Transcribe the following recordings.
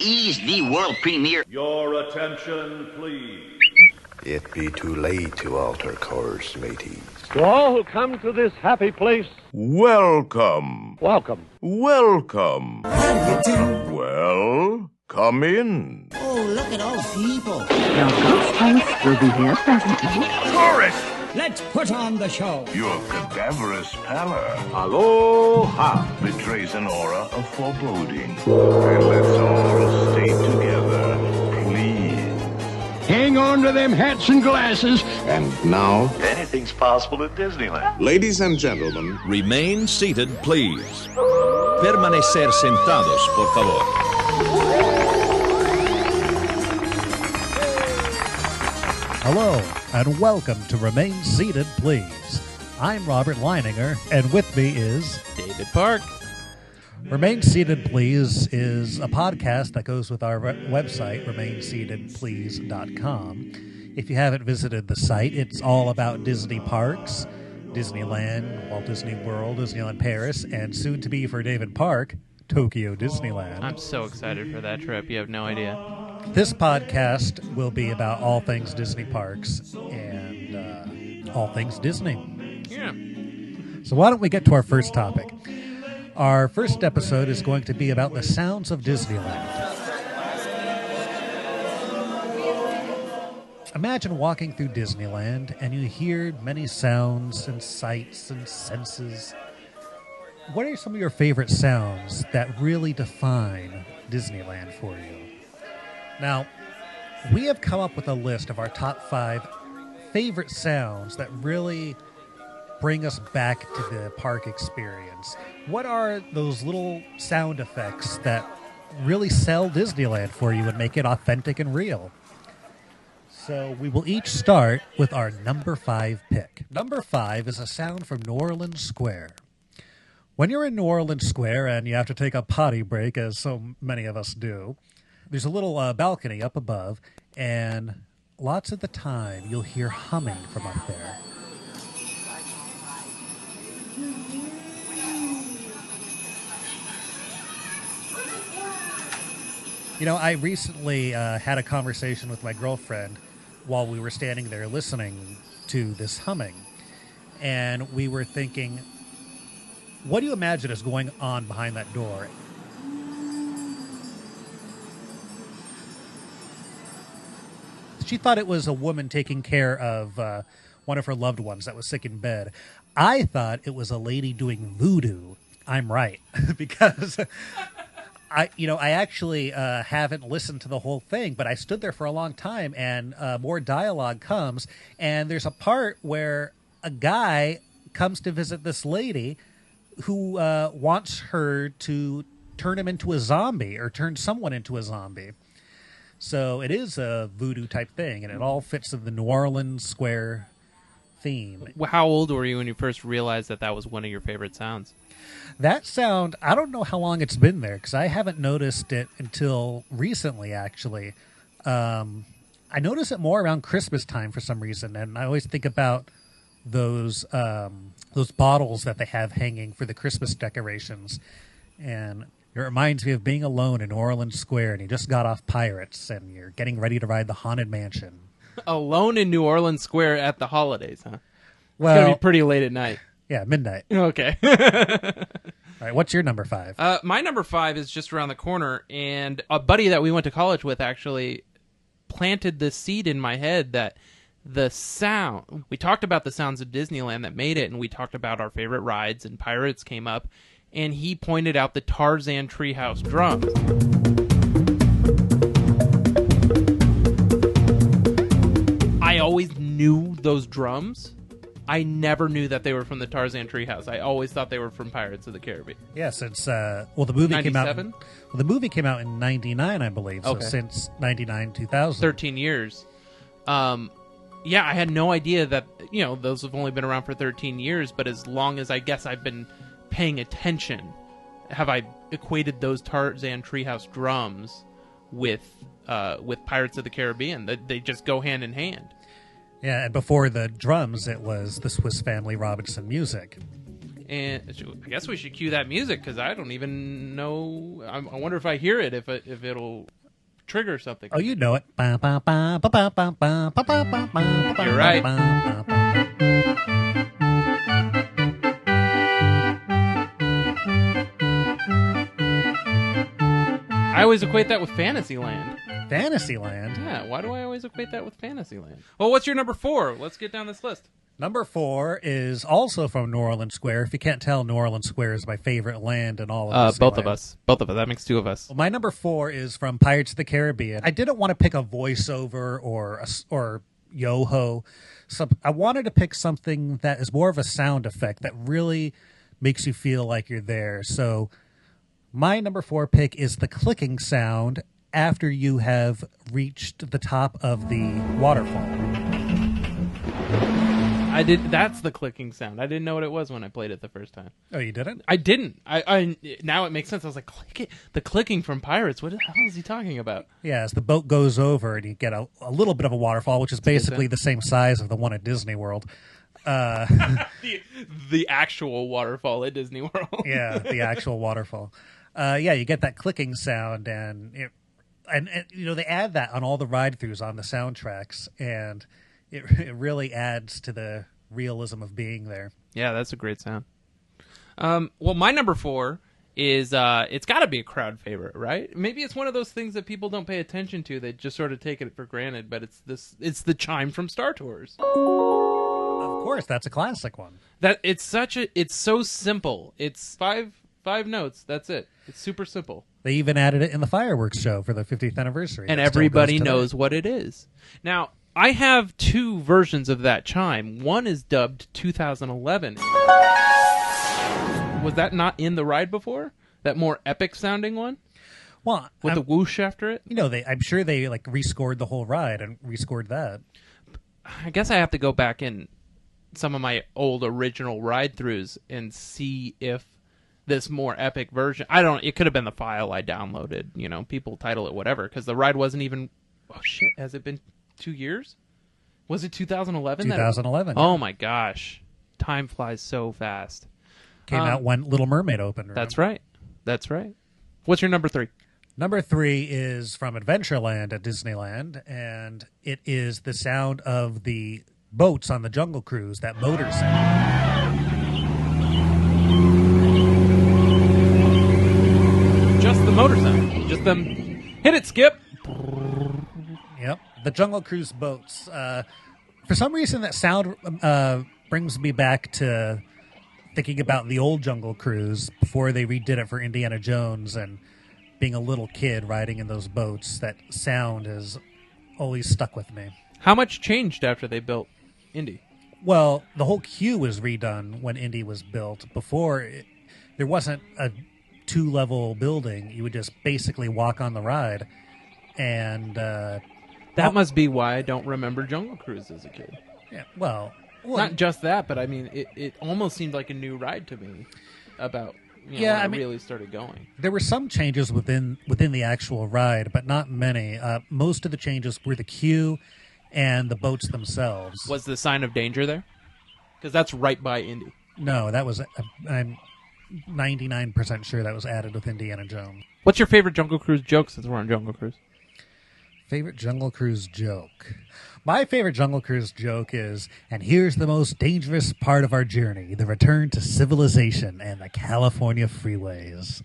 is the world premiere. Your attention, please. It be too late to alter course, mateys. To all who come to this happy place, welcome. Welcome. Welcome. How do you do? Well, come in. Oh, look at all people. Your ghost host will be here presently. Tourist! Let's put on the show. Your cadaverous pallor aloha, betrays an aura of foreboding. And let's all stay together, please. Hang on to them hats and glasses. And now, Anything's possible at Disneyland. ladies and gentlemen, remain seated, please. Permanecer sentados, por favor. Hello, and welcome to Remain Seated, Please. I'm Robert Leininger, and with me is David Park. Remain Seated, Please is a podcast that goes with our website, remainseatedplease.com. If you haven't visited the site, it's all about Disney parks, Disneyland, Walt Disney World, Disneyland Paris, and soon to be for David Park, Tokyo Disneyland. I'm so excited for that trip. You have no idea. This podcast will be about all things Disney parks and all things Disney. Yeah. So why don't we get to our first topic? Our first episode is going to be about the sounds of Disneyland. Imagine walking through Disneyland and you hear many sounds and sights and senses. What are some of your favorite sounds that really define Disneyland for you? Now, we have come up with a list of our top 5 favorite sounds that really bring us back to the park experience. What are those little sound effects that really sell Disneyland for you and make it authentic and real? So we will each start with our number 5 pick. Number 5 is a sound from New Orleans Square. When you're in New Orleans Square and you have to take a potty break, as so many of us do, there's a little balcony up above, and lots of the time you'll hear humming from up there. You know, I recently had a conversation with my girlfriend while we were standing there listening to this humming, and we were thinking, what do you imagine is going on behind that door? She thought it was a woman taking care of one of her loved ones that was sick in bed. I thought it was a lady doing voodoo. I'm right, because I actually haven't listened to the whole thing, but I stood there for a long time, and more dialogue comes, and there's a part where a guy comes to visit this lady who wants her to turn him into a zombie, or turn someone into a zombie. So it is a voodoo type thing, and it all fits in the New Orleans Square theme. How old were you when you first realized that that was one of your favorite sounds? That sound, I don't know how long it's been there, because I haven't noticed it until recently, actually. I notice it more around Christmas time for some reason, and I always think about those bottles that they have hanging for the Christmas decorations, and it reminds me of being alone in New Orleans Square, and you just got off Pirates, and you're getting ready to ride the Haunted Mansion. Alone in New Orleans Square at the holidays, huh? Well, it's going to be pretty late at night. Yeah, midnight. Okay. All right, what's your number 5? My number 5 is just around the corner, and a buddy that we went to college with actually planted the seed in my head that the sound... We talked about the sounds of Disneyland that made it, and we talked about our favorite rides, and Pirates came up, and he pointed out the Tarzan Treehouse drums. I always knew those drums. I never knew that they were from the Tarzan Treehouse. I always thought they were from Pirates of the Caribbean. Yeah, since the movie 97? came out. The movie came out in '99, I believe. So Okay. since '99, 2000, 13 years. Yeah, I had no idea that those have only been around for 13 years. But as long as I guess I've been paying attention, have I equated those Tarzan Treehouse drums with Pirates of the Caribbean? They just go hand in hand. Yeah, and before the drums, it was the Swiss Family Robinson music. And I guess we should cue that music because I don't even know. I wonder if I hear it, if it'll trigger something. Oh, you know it. You're right. I always equate that with Fantasyland. Fantasyland? Yeah, why do I always equate that with Fantasyland? Well, what's your number 4? Let's get down this list. Number 4 is also from New Orleans Square. If you can't tell, New Orleans Square is my favorite land in all of Disneyland. Both of us. That makes 2 of us. Well, my number 4 is from Pirates of the Caribbean. I didn't want to pick a voiceover or yo-ho. So I wanted to pick something that is more of a sound effect that really makes you feel like you're there. So my number 4 pick is the clicking sound after you have reached the top of the waterfall. That's the clicking sound. I didn't know what it was when I played it the first time. Oh, you didn't? I didn't. I now it makes sense. I was like, the clicking from Pirates. What the hell is he talking about? Yeah, as the boat goes over and you get a little bit of a waterfall, which is basically the same size of the one at Disney World. The actual waterfall at Disney World. Yeah, the actual waterfall. You get that clicking sound, and they add that on all the ride-throughs on the soundtracks, and it really adds to the realism of being there. Yeah, that's a great sound. Well, my number 4 is it's got to be a crowd favorite, right? Maybe it's one of those things that people don't pay attention to; they just sort of take it for granted. But it's the chime from Star Tours. Of course, that's a classic one. It's so simple. It's five notes. That's it. It's super simple. They even added it in the fireworks show for the 50th anniversary. And everybody knows what it is. Now, I have 2 versions of that chime. One is dubbed 2011. Was that not in the ride before? That more epic sounding one? Well, with the whoosh after it? I'm sure they rescored the whole ride and rescored that. I guess I have to go back in some of my old original ride-throughs and see if this more epic version. It could have been the file I downloaded. People title it whatever, because the ride wasn't even. Oh shit! Has it been 2 years? Was it 2011? 2011. Oh my gosh, time flies so fast. Came out when Little Mermaid opened. Remember? That's right. What's your number 3? Number 3 is from Adventureland at Disneyland, and it is the sound of the boats on the Jungle Cruise, that motor sound. Just the motor sound. Just them. Hit it, Skip. Yep. The Jungle Cruise boats. For some reason, that sound brings me back to thinking about the old Jungle Cruise before they redid it for Indiana Jones, and being a little kid riding in those boats. That sound has always stuck with me. How much changed after they built Indy? Well, the whole queue was redone when Indy was built. Before, there wasn't a 2-level building. You would just basically walk on the ride. And that must be why I don't remember Jungle Cruise as a kid. Yeah, well, not just that, but I mean, it almost seemed like a new ride to me about when I really started going. There were some changes within the actual ride, but not many. Most of the changes were the queue and the boats themselves. Was the sign of danger there? Because that's right by Indy. No, that was. I'm 99% sure that was added with Indiana Jones. What's your favorite Jungle Cruise joke since we're on Jungle Cruise? Favorite Jungle Cruise joke? My favorite Jungle Cruise joke is, and here's the most dangerous part of our journey, the return to civilization and the California freeways.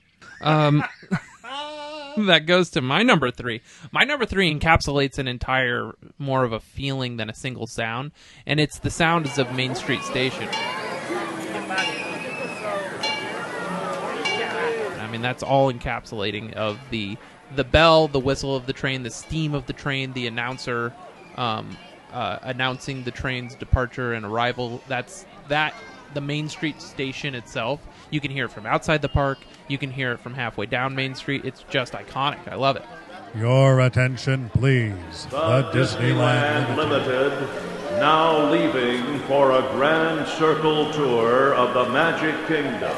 That goes to my number 3. My number 3 encapsulates an entire, more of a feeling than a single sound, and it's the sounds of Main Street Station. I mean, that's all encapsulating of the bell, the whistle of the train, the steam of the train, the announcer announcing the train's departure and arrival. The Main Street Station itself. You can hear it from outside the park. You can hear it from halfway down Main Street. It's just iconic. I love it. Your attention, please. The Disneyland Limited, now leaving for a grand circle tour of the Magic Kingdom,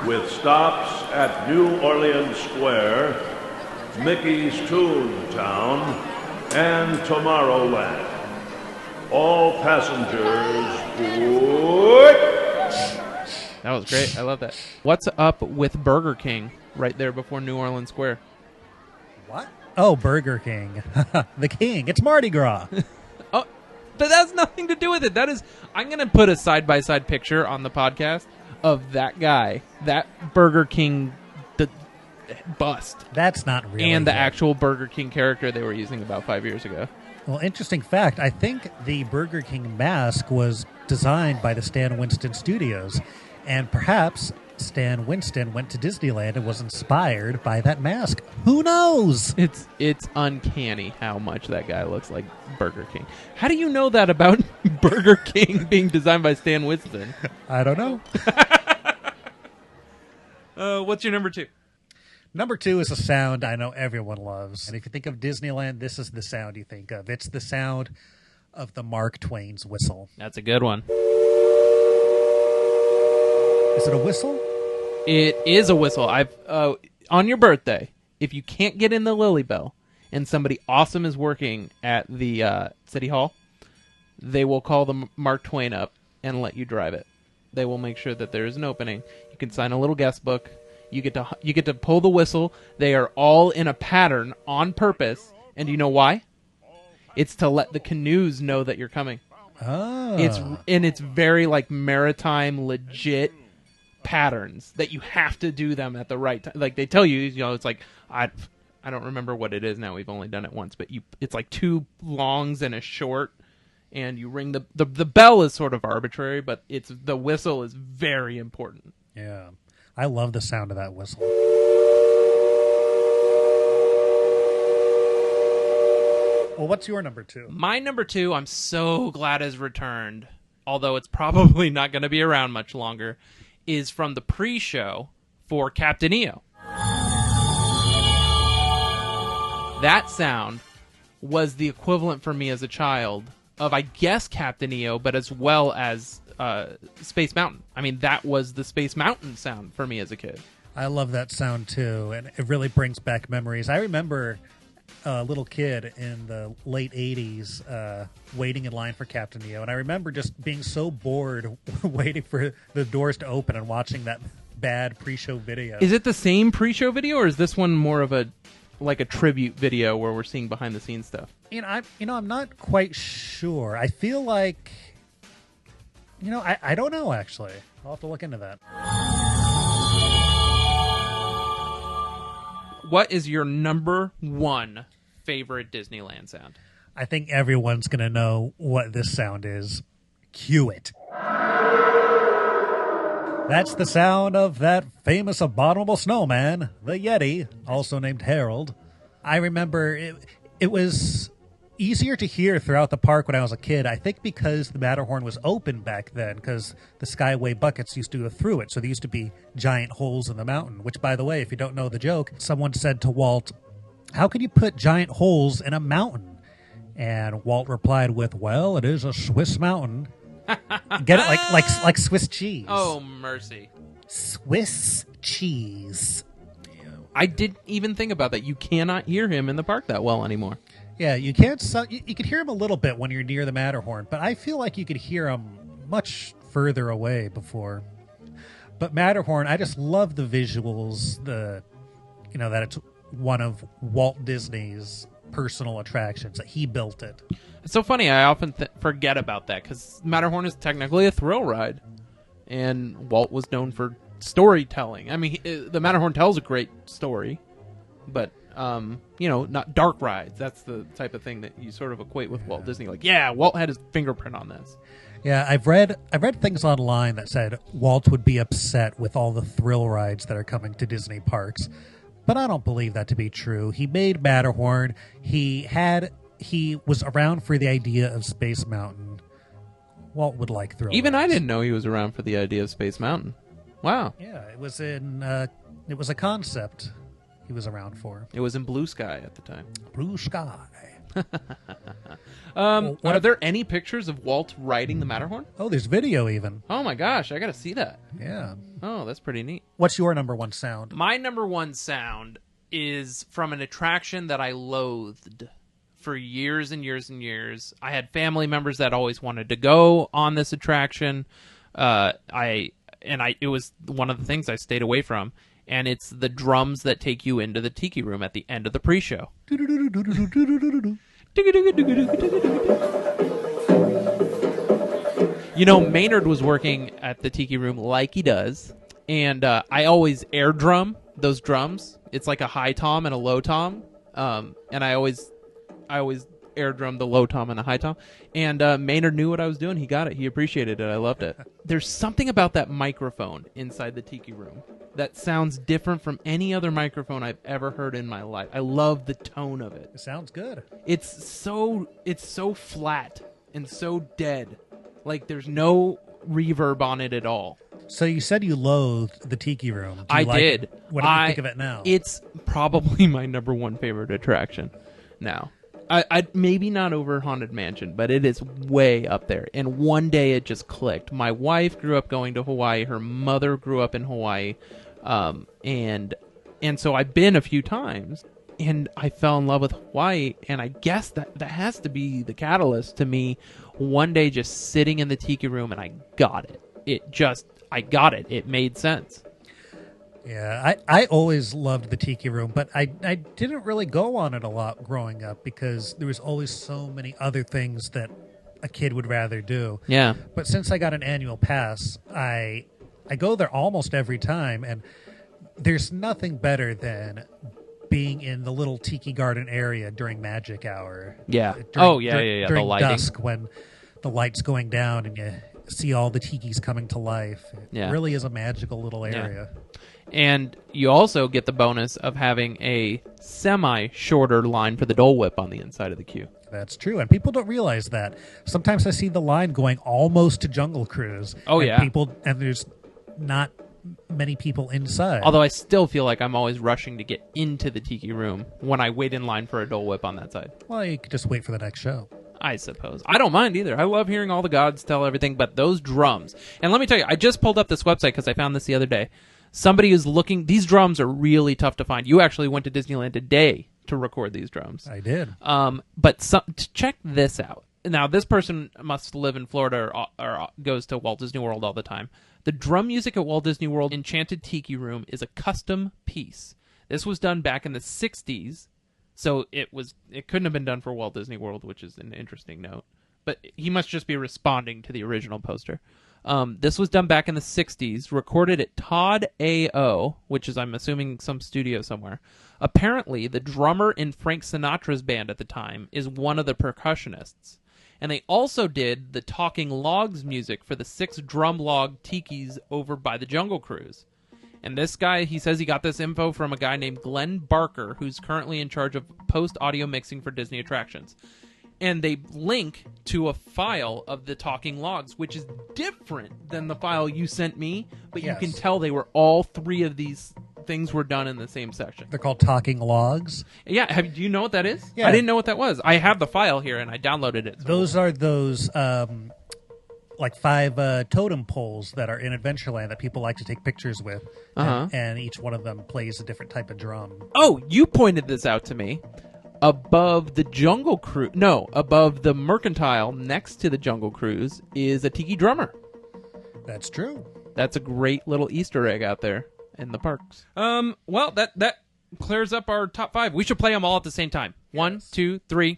with stops at New Orleans Square, Mickey's Toontown, and Tomorrowland. All passengers, board. That was great. I love that. What's up with Burger King right there before New Orleans Square? What? Oh, Burger King. The king. It's Mardi Gras. Oh, but that has nothing to do with it. That is, I'm going to put a side-by-side picture on the podcast of that guy, that Burger King bust. That's not real. And the actual Burger King character they were using about 5 years ago. Well, interesting fact, I think the Burger King mask was designed by the Stan Winston Studios, and perhaps Stan Winston went to Disneyland and was inspired by that mask. Who knows? It's uncanny how much that guy looks like Burger King. How do you know that about Burger King being designed by Stan Winston? I don't know. What's your number 2? Number 2 is a sound I know everyone loves. And if you think of Disneyland, this is the sound you think of. It's the sound of the Mark Twain's whistle. That's a good one. Is it a whistle? It is a whistle. On your birthday, if you can't get in the Lily Bell and somebody awesome is working at the City Hall, they will call the Mark Twain up and let you drive it. They will make sure that there is an opening. You can sign a little guest book. You get to pull the whistle. They are all in a pattern on purpose. And do you know why? It's to let the canoes know that you're coming. Oh. It's very like maritime legit patterns that you have to do them at the right time. Like they tell you, it's like I don't remember what it is now. We've only done it once, but it's like 2 longs and a short, and you ring the bell is sort of arbitrary, but the whistle is very important. Yeah. I love the sound of that whistle. Well, what's your number 2? My number 2, I'm so glad has returned, although it's probably not going to be around much longer, is from the pre-show for Captain EO. That sound was the equivalent for me as a child of, I guess, Captain EO, but as well as Space Mountain. I mean, that was the Space Mountain sound for me as a kid. I love that sound too, and it really brings back memories. I remember a little kid in the late 80s waiting in line for Captain EO, and I remember just being so bored waiting for the doors to open and watching that bad pre-show video. Is it the same pre-show video, or is this one more of a tribute video where we're seeing behind the scenes stuff? I'm not quite sure. I feel like I don't know, actually. I'll have to look into that. What is your number 1 favorite Disneyland sound? I think everyone's going to know what this sound is. Cue it. That's the sound of that famous abominable snowman, the Yeti, also named Harold. I remember it was easier to hear throughout the park when I was a kid, I think because the Matterhorn was open back then, because the Skyway buckets used to go through it, so there used to be giant holes in the mountain, which, by the way, if you don't know the joke, someone said to Walt, how can you put giant holes in a mountain? And Walt replied with, well, it is a Swiss mountain. Get it? Like Swiss cheese. Oh, mercy. Swiss cheese. I didn't even think about that. You cannot hear him in the park that well anymore. Yeah, you can't. You could hear him a little bit when you're near the Matterhorn, but I feel like you could hear him much further away before. But Matterhorn, I just love the visuals. That it's one of Walt Disney's personal attractions, that he built it. It's so funny. I often forget about that because Matterhorn is technically a thrill ride, and Walt was known for storytelling. I mean, the Matterhorn tells a great story, but not dark rides. That's the type of thing that you sort of equate with Walt Disney. Like, yeah, Walt had his fingerprint on this. Yeah, I've read things online that said Walt would be upset with all the thrill rides that are coming to Disney parks, but I don't believe that to be true. He made Matterhorn. He was around for the idea of Space Mountain. Walt would like thrill Even rides. I didn't know he was around for the idea of Space Mountain. Wow. Yeah, it was a concept he was around for. It was in Blue Sky at the time. Blue Sky. Are there any pictures of Walt riding the Matterhorn? Oh, there's video even. Oh my gosh, I gotta see that. Yeah. Oh, that's pretty neat. What's your number 1 sound? My number 1 sound is from an attraction that I loathed for years and years and years. I had family members that always wanted to go on this attraction. I it was one of the things I stayed away from. And it's the drums that take you into the Tiki Room at the end of the pre-show. You know, Maynard was working at the Tiki Room like he does, and I always air drum those drums. It's like a high tom and a low tom, and I always air drum the low tom and the high tom. And Maynard knew what I was doing. He got it. He appreciated it. I loved it. There's something about that microphone inside the Tiki Room that sounds different from any other microphone I've ever heard in my life. I love the tone of it. It sounds good. It's so flat and so dead. Like there's no reverb on it at all. So you said you loathed the Tiki Room. Do you I like did. it? What do you think of it now? It's probably my number one favorite attraction now. I maybe not over Haunted Mansion, but it is way up there. And one day it just clicked. My wife grew up going to Hawaii. Her mother grew up in Hawaii. And so I've been a few times, and I fell in love with Hawaii. And I guess that has to be the catalyst to me one day just sitting in the Tiki Room, and I got it. I got it. It made sense. Yeah, I always loved the Tiki Room, but I didn't really go on it a lot growing up because there was always so many other things that a kid would rather do. Yeah. But since I got an annual pass, I go there almost every time, and there's nothing better than being in the little Tiki Garden area during magic hour. Yeah. During The lighting. dusk when the light's going down and you see all the tikis coming to life. It really is a magical little area. Yeah. And you also get the bonus of having a semi-shorter line for the Dole Whip on the inside of the queue. That's true, and people don't realize that. Sometimes I see the line going almost to Jungle Cruise. Oh, yeah. And there's not many people inside. Although I still feel like I'm always rushing to get into the Tiki Room when I wait in line for a Dole Whip on that side. Well, you could just wait for the next show. I suppose. I don't mind either. I love hearing all the gods tell everything, but those drums. And let me tell you, I just pulled up this website because I found this the other day. Somebody who's looking, these drums are really tough to find. You actually went to Disneyland today to record these drums. I did. But check this out. Now, this person must live in Florida or goes to Walt Disney World all the time. The drum music at Walt Disney World Enchanted Tiki Room is a custom piece. This was done back in the 60s, so it couldn't have been done for Walt Disney World, which is an interesting note. But he must just be responding to the original poster. This was done back in the 60s, recorded at Todd A.O., which is, I'm assuming, some studio somewhere. Apparently, the drummer in Frank Sinatra's band at the time is one of the percussionists. And they also did the Talking Logs music for the 6 drum log tikis over by the Jungle Cruise. And this guy, he says he got this info from a guy named Glenn Barker, who's currently in charge of post-audio mixing for Disney attractions. And they link to a file of the Talking Logs, which is different than the file you sent me, but Yes. you can tell they were all 3 of these things were done in the same section. They're called Talking Logs. Yeah, do you know what that is? Yeah. I didn't know what that was. I have the file here, and I downloaded it. Those are those like 5 totem poles that are in Adventureland that people like to take pictures with, and each one of them plays a different type of drum. Oh, you pointed this out to me. Above the Jungle Cruise, above the Mercantile next to the Jungle Cruise is a Tiki Drummer. That's true. That's a great little Easter egg out there in the parks. Well, that clears up our top 5. We should play them all at the same time. 1, 2, 3.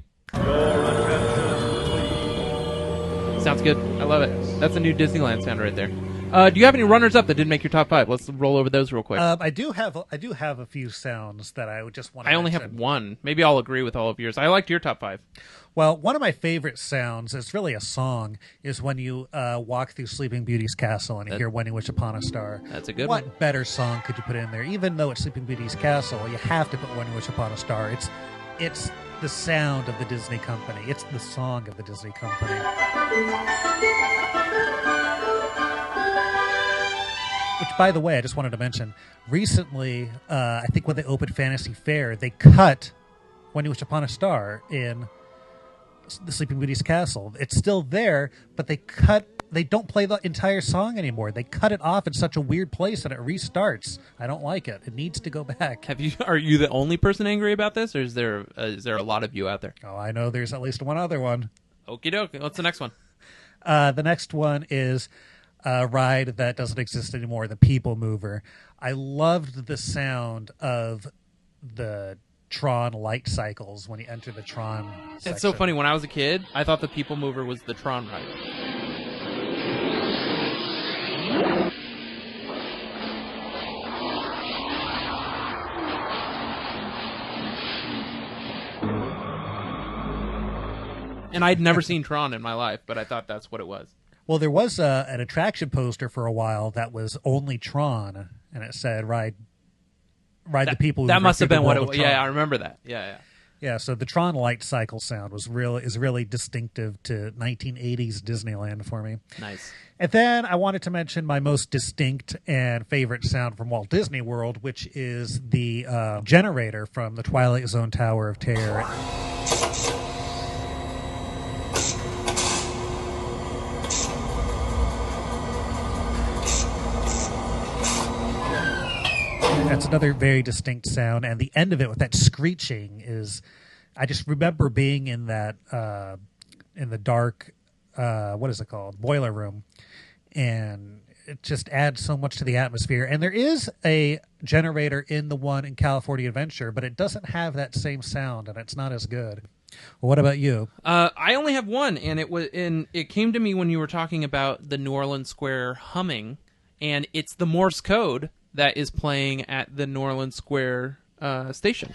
Sounds good. I love it. That's a new Disneyland sound right there. Do you have any runners up that didn't make your top 5? Let's roll over those real quick. I do have a few sounds that I would just want to I only have one. Maybe I'll agree with all of yours. I liked your top 5. Well, one of my favorite sounds, it's really a song, is when you walk through Sleeping Beauty's castle and you hear When You Wish Upon a Star. That's a good one. What better song could you put in there? Even though it's Sleeping Beauty's castle, you have to put When You Wish Upon a Star. It's the sound of the Disney company. It's the song of the Disney company. Which, by the way, I just wanted to mention, recently, I think when they opened Fantasy Fair, they cut When You Wish Upon a Star in the Sleeping Beauty's castle. It's still there, but they don't play the entire song anymore. They cut it off in such a weird place and it restarts. I don't like it. It needs to go back. Are you the only person angry about this, or is there a lot of you out there? Oh, I know there's at least one other one. Okie doke. What's the next one? The next one is ride that doesn't exist anymore, the People Mover. I loved the sound of the Tron light cycles when you enter the Tron section. It's so funny. When I was a kid, I thought the People Mover was the Tron ride. And I'd never seen Tron in my life, but I thought that's what it was. Well, there was an attraction poster for a while that was only Tron, and it said "Ride the People." That must have been what it was. was. Yeah, I remember that. Yeah. Yeah, so the Tron light cycle sound is really distinctive to 1980s Disneyland for me. Nice. And then I wanted to mention my most distinct and favorite sound from Walt Disney World, which is the generator from the Twilight Zone Tower of Terror. That's another very distinct sound, and the end of it with that screeching is. I just remember being in that in the dark, what is it called, boiler room, and it just adds so much to the atmosphere. And there is a generator in the one in California Adventure, but it doesn't have that same sound, and it's not as good. Well, what about you? I only have one, and it came to me when you were talking about the New Orleans Square humming, and it's the Morse code that is playing at the New Orleans Square station.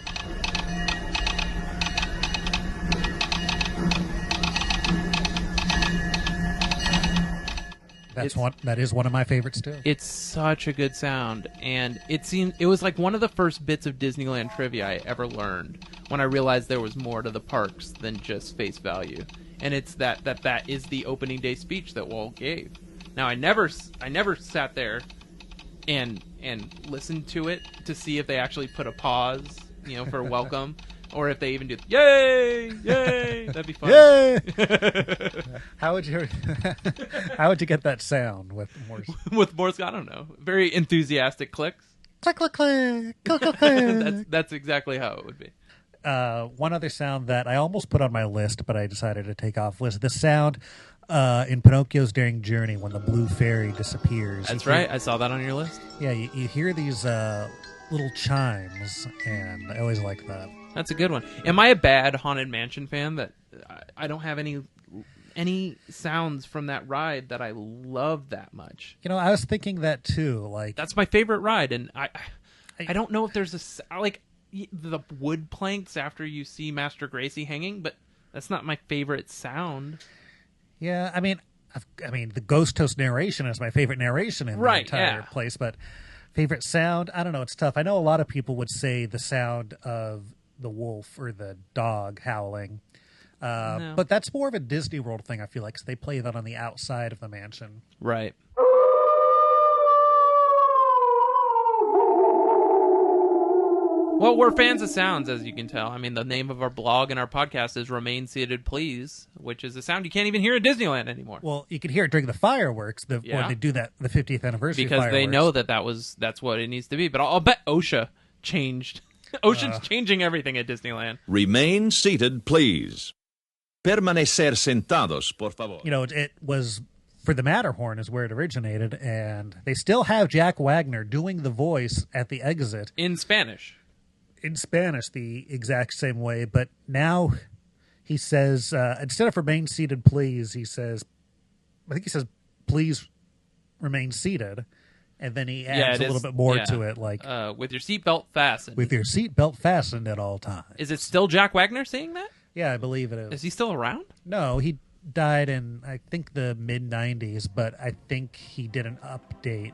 That is one of my favorites too. It's such a good sound, and it was like one of the first bits of Disneyland trivia I ever learned when I realized there was more to the parks than just face value, and it's that is the opening day speech that Walt gave. Now I never sat there and listened to it to see if they actually put a pause, for welcome. Or if they even do, yay, that'd be fun. Yay! How would you get that sound with Morse? With Morse, I don't know. Very enthusiastic clicks. Click, click, click, click, click, click. That's exactly how it would be. One other sound that I almost put on my list, but I decided to take off, was the sound in Pinocchio's Daring Journey when the blue fairy disappears. That's right. I saw that on your list. Yeah, you hear these little chimes, and I always like that. That's a good one. Am I a bad Haunted Mansion fan that I don't have any sounds from that ride that I love that much? I was thinking that too. Like, that's my favorite ride, and I don't know if there's the wood planks after you see Master Gracie hanging, but that's not my favorite sound. Yeah, I mean the Ghost Toast narration is my favorite narration in the entire place, but favorite sound, I don't know. It's tough. I know a lot of people would say the sound of the wolf or the dog howling. No. But that's more of a Disney World thing, I feel like, because they play that on the outside of the mansion. Right. Well, we're fans of sounds, as you can tell. I mean, the name of our blog and our podcast is Remain Seated, Please, which is a sound you can't even hear at Disneyland anymore. Well, you can hear it during the fireworks, when they do the 50th anniversary because fireworks. They know that's what it needs to be. But I'll bet OSHA changed. OSHA's changing everything at Disneyland. Remain seated, please. Permanecer sentados, por favor. It was for the Matterhorn is where it originated, and they still have Jack Wagner doing the voice at the exit. In Spanish, the exact same way, but now he says, instead of remain seated, please, he says, please remain seated. And then he adds a little bit more to it, like with your seatbelt fastened. With your seatbelt fastened at all times. Is it still Jack Wagner saying that? Yeah, I believe it is. Is he still around? No, he died in, I think, the mid-'90s, but I think he did an update.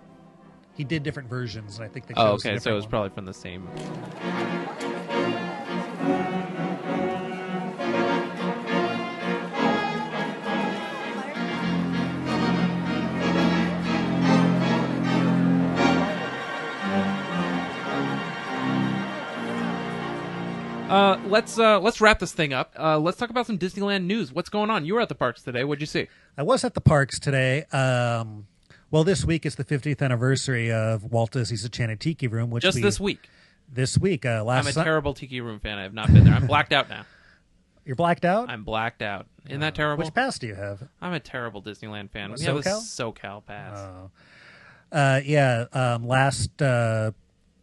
He did different versions, and I think they chose okay, so it was probably from the same. Let's wrap this thing up. Let's talk about some Disneyland news. What's going on? You were at the parks today. What'd you see? I was at the parks today. Well, this week is the 50th anniversary of Walt Disney's Enchanted Tiki Room. This week? This week. I'm a terrible Tiki Room fan. I have not been there. I'm blacked out now. You're blacked out? I'm blacked out. Isn't that terrible? Which pass do you have? I'm a terrible Disneyland fan. We SoCal? have a SoCal pass. Last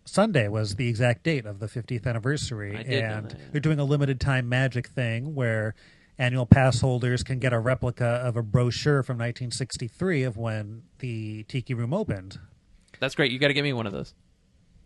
Sunday was the exact date of the 50th anniversary, I did know and that. they're doing a limited time magic thing where annual pass holders can get a replica of a brochure from 1963 of when the Tiki Room opened. That's great. You got to give me one of those.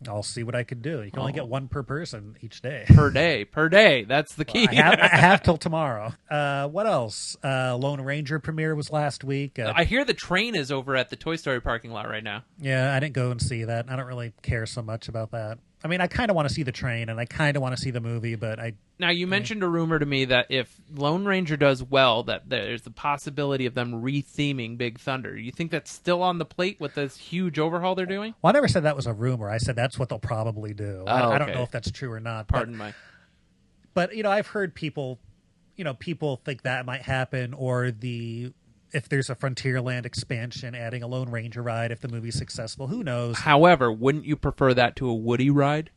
I'll see what I can do. You can only get one per person each day. Per day. That's the key. I have till tomorrow. What else? Lone Ranger premiere was last week. I hear the train is over at the Toy Story parking lot right now. Yeah, I didn't go and see that. I don't really care so much about that. I mean, I kind of want to see the train, and I kind of want to see the movie, but Now, you mentioned a rumor to me that if Lone Ranger does well, that there's the possibility of them re-theming Big Thunder. You think that's still on the plate with this huge overhaul they're doing? Well, I never said that was a rumor. I said that's what they'll probably do. I don't know if that's true or not. But, I've heard people think that might happen, or if there's a Frontierland expansion, adding a Lone Ranger ride if the movie's successful. Who knows? However, wouldn't you prefer that to a Woody ride?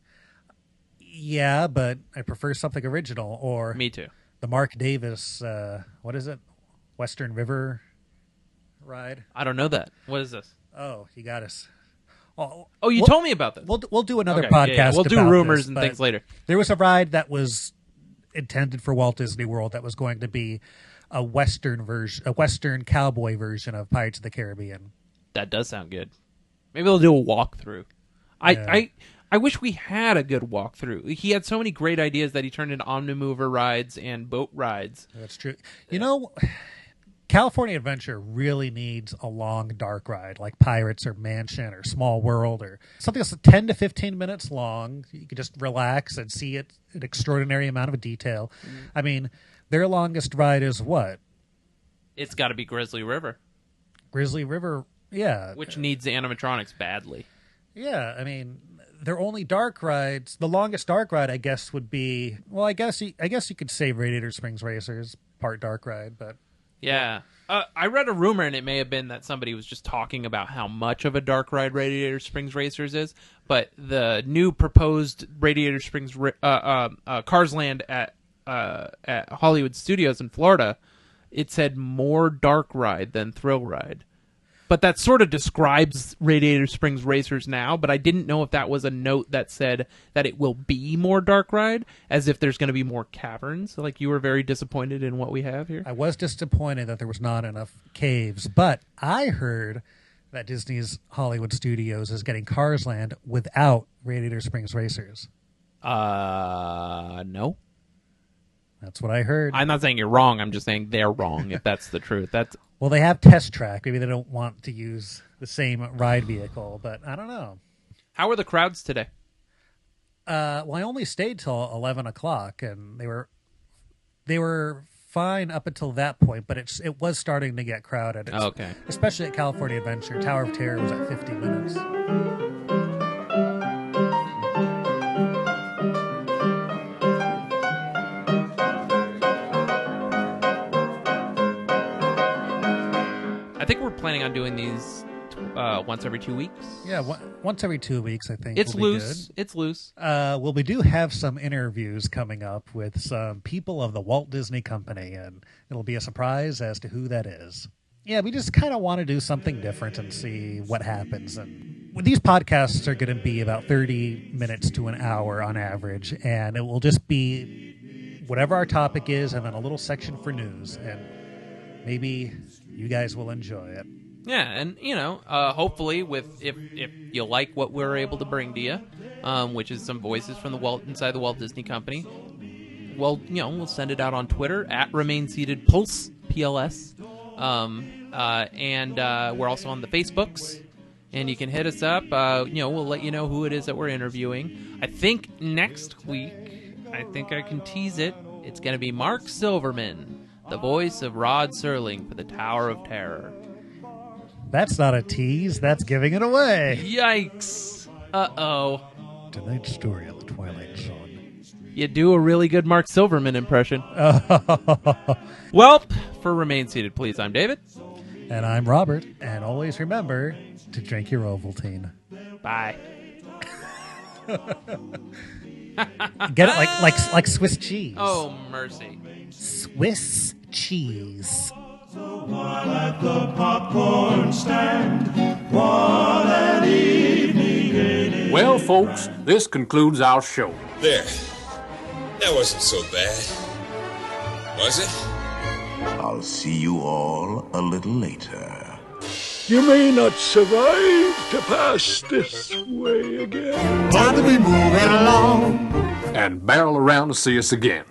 Yeah, but I prefer something original. Or me too. The Mark Davis, what is it? Western River ride? I don't know that. What is this? Oh, you got us. You told me about this. We'll do another podcast. Yeah. We'll do about rumors this, and things later. There was a ride that was intended for Walt Disney World that was going to be a Western cowboy version of Pirates of the Caribbean. That does sound good. Maybe they'll do a walkthrough. I wish we had a good walkthrough. He had so many great ideas that he turned into Omnimover rides and boat rides. That's true. California Adventure really needs a long, dark ride like Pirates or Mansion or Small World or something that's 10 to 15 minutes long. You can just relax and see it an extraordinary amount of detail. I mean, their longest ride is what? It's got to be Grizzly River. Grizzly River, yeah. Which needs animatronics badly. Yeah, I mean, their only dark rides, the longest dark ride, I guess, would be, well, I guess you could say Radiator Springs Racers, part dark ride, but... Yeah. I read a rumor, and it may have been that somebody was just talking about how much of a dark ride Radiator Springs Racers is, but the new proposed Radiator Springs Cars Land at Hollywood Studios in Florida, it said more dark ride than thrill ride. But that sort of describes Radiator Springs Racers now, but I didn't know if that was a note that said that it will be more dark ride, as if there's going to be more caverns. Like, you were very disappointed in what we have here? I was disappointed that there was not enough caves, but I heard that Disney's Hollywood Studios is getting Cars Land without Radiator Springs Racers. No. That's what I heard. I'm not saying you're wrong. I'm just saying they're wrong, if that's the truth. Well, they have Test Track. Maybe they don't want to use the same ride vehicle, but I don't know. How were the crowds today? Well, I only stayed till 11 o'clock, and they were fine up until that point, but it was starting to get crowded. Okay. Especially at California Adventure. Tower of Terror was at 50 minutes. I think we're planning on doing these once every 2 weeks. Yeah, once every 2 weeks, I think. It's will be loose. good. It's loose. Well, we do have some interviews coming up with some people of the Walt Disney Company, and it'll be a surprise as to who that is. Yeah, we just kind of want to do something different and see what happens. And these podcasts are going to be about 30 minutes to an hour on average, and it will just be whatever our topic is, and then a little section for news, and maybe you guys will enjoy it. Yeah, and hopefully, if you like what we're able to bring to you, which is some voices from inside the Walt Disney Company, well, we'll send it out on Twitter at RemainSeatedPulse PLS, and we're also on the Facebooks, and you can hit us up. We'll let you know who it is that we're interviewing. I think next week, I can tease it. It's going to be Mark Silverman, the voice of Rod Serling for the Tower of Terror. That's not a tease. That's giving it away. Yikes. Uh-oh. Tonight's story on the Twilight Zone. You do a really good Mark Silverman impression. Well, for Remain Seated, please, I'm David. And I'm Robert. And always remember to drink your Ovaltine. Bye. Get it like Swiss cheese. Oh, mercy. Swiss cheese. While at the popcorn stand, what an evening it is. Well, folks, this concludes our show. There. That wasn't so bad. Was it? I'll see you all a little later. You may not survive to pass this way again. Time to be moving along. And barrel around to see us again.